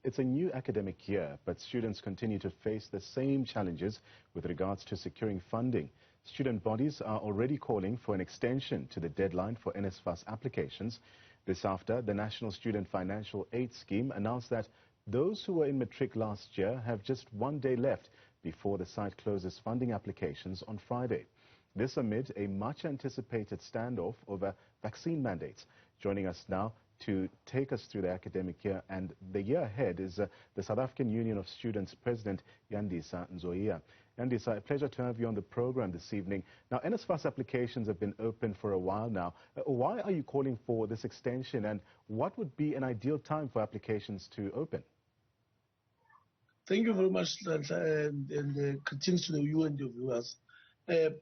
It's a new academic year, but students continue to face the same challenges with regards to securing funding. Student bodies are already calling for an extension to the deadline for NSFAS applications. This after the National Student Financial Aid Scheme announced that those who were in matric last year have just 1 day left before the site closes funding applications on Friday. This amid a much-anticipated standoff over vaccine mandates. Joining us now to take us through the academic year and the year ahead is the South African Union of Students President Yandisa Ndzoyiya. Yandisa, a pleasure to have you on the program this evening. Now, NSFAS applications have been open for a while now. Why are you calling for this extension, and what would be an ideal time for applications to open? Thank you very much, and greetings to you and your viewers.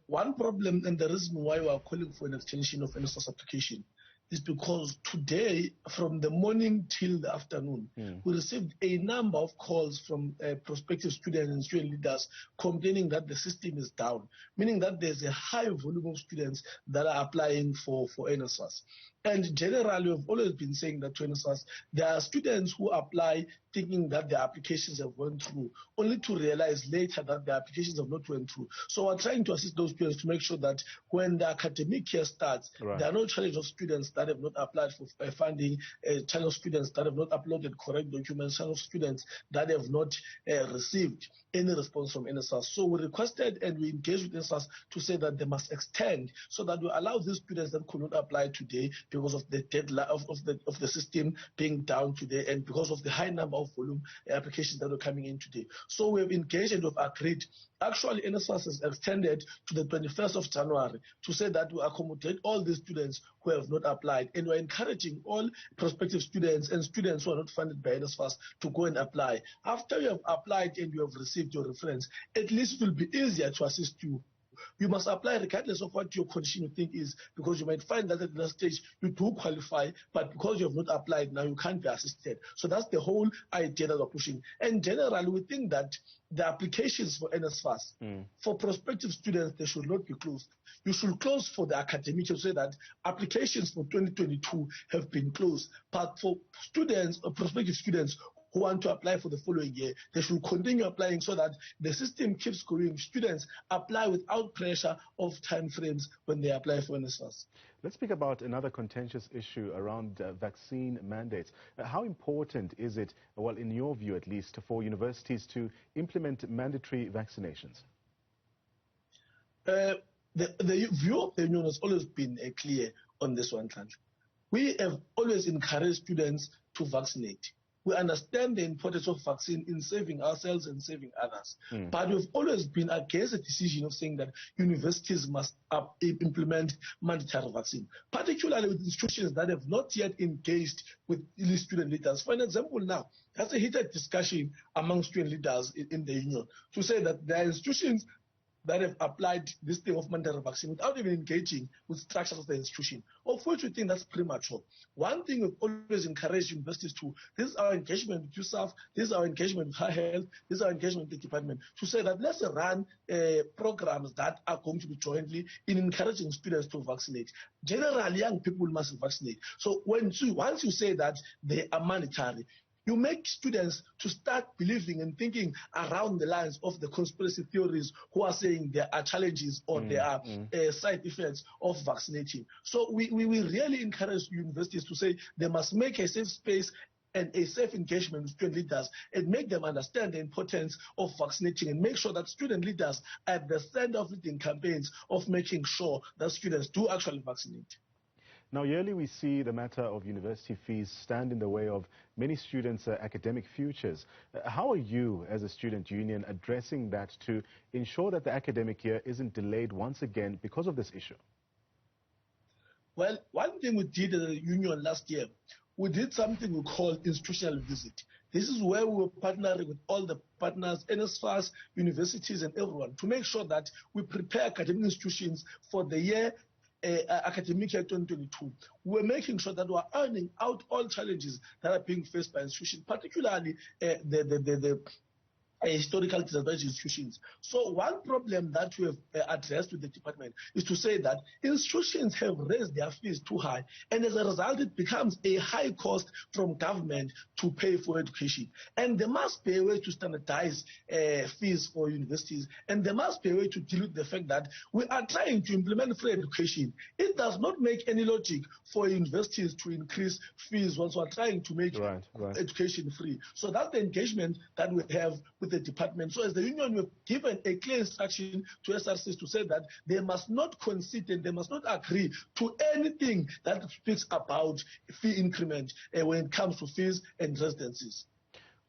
One problem and the reason why we are calling for an extension of NSFAS application is because today, from the morning till the afternoon, we received a number of calls from prospective students and student leaders complaining that the system is down, meaning that there's a high volume of students that are applying for NSFAS. And generally, we've always been saying that to NSFAS, there are students who apply thinking that their applications have gone through, only to realize later that their applications have not went through. So we're trying to assist those students to make sure that when the academic year starts, there are no challenge of students that have not applied for funding, challenge of students that have not uploaded correct documents, challenge of students that have not received any response from NSFAS. So we requested and we engaged with NSFAS to say that they must extend so that we allow these students that could not apply today because of the deadline of the system being down today and because of the high number of volume applications that are coming in today. So we've engaged and we've agreed. Actually, NSFAS has extended to the 21st of January to say that we accommodate all the students who have not applied, and we're encouraging all prospective students and students who are not funded by NSFAS to go and apply. After you have applied and you have received your reference, at least it will be easier to assist you. You must apply regardless of what your condition you think is, because you might find that at the stage you do qualify, but because you have not applied now, you can't be assisted. So that's the whole idea that we're pushing. And generally, we think that the applications for NSFAS, for prospective students, they should not be closed. You should close for the academic to say that applications for 2022 have been closed. But for students or prospective students who want to apply for the following year, they should continue applying so that the system keeps going. Students apply without pressure of time frames when they apply for NSFAS. Let's speak about another contentious issue around vaccine mandates. How important is it, well, in your view at least, for universities to implement mandatory vaccinations? The view of the union has always been clear on this one, Kant. We have always encouraged students to vaccinate. We understand the importance of vaccine in saving ourselves and saving others. But we've always been against the decision of saying that universities must implement mandatory vaccine, particularly with institutions that have not yet engaged with student leaders. For an example now, there's a heated discussion among student leaders in the union to say that there are institutions that have applied this thing of mandatory vaccine without even engaging with structures of the institution, of which we think that's premature. One thing we've always encouraged universities to, this is our engagement with USAF, this is our engagement with High Health, this is our engagement with the department, to say that let's run programs that are going to be jointly in encouraging students to vaccinate. Generally, young people must vaccinate. So once you say that they are mandatory, you make students to start believing and thinking around the lines of the conspiracy theories who are saying there are challenges or there are side effects of vaccinating. So we really encourage universities to say they must make a safe space and a safe engagement with student leaders and make them understand the importance of vaccinating and make sure that student leaders are at the center of leading campaigns of making sure that students do actually vaccinate. Now, yearly we see the matter of university fees stand in the way of many students' academic futures. How are you, as a student union, addressing that to ensure that the academic year isn't delayed once again because of this issue? Well, one thing we did as a union last year, we did something we called institutional visit. This is where we were partnering with all the partners, NSFAS, universities, and everyone, to make sure that we prepare academic institutions for the year academic year 2022. We're making sure that we're ironing out all challenges that are being faced by institutions, particularly the historical disadvantaged institutions. So one problem that we have addressed with the department is to say that institutions have raised their fees too high, and as a result it becomes a high cost from government to pay for education. And there must be a way to standardize fees for universities, and there must be a way to deal with the fact that we are trying to implement free education. It does not make any logic for universities to increase fees once we are trying to make education free. So that's the engagement that we have with the department. So as the union, we've given a clear instruction to SRCs to say that they must not concede and they must not agree to anything that speaks about fee increment when it comes to fees and residencies.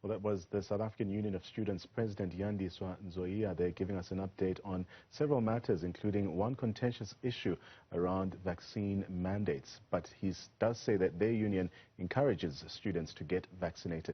Well, that was the South African Union of Students President Yandisa Ndzoyiya. They're giving us an update on several matters, including one contentious issue around vaccine mandates. But he does say that their union encourages students to get vaccinated.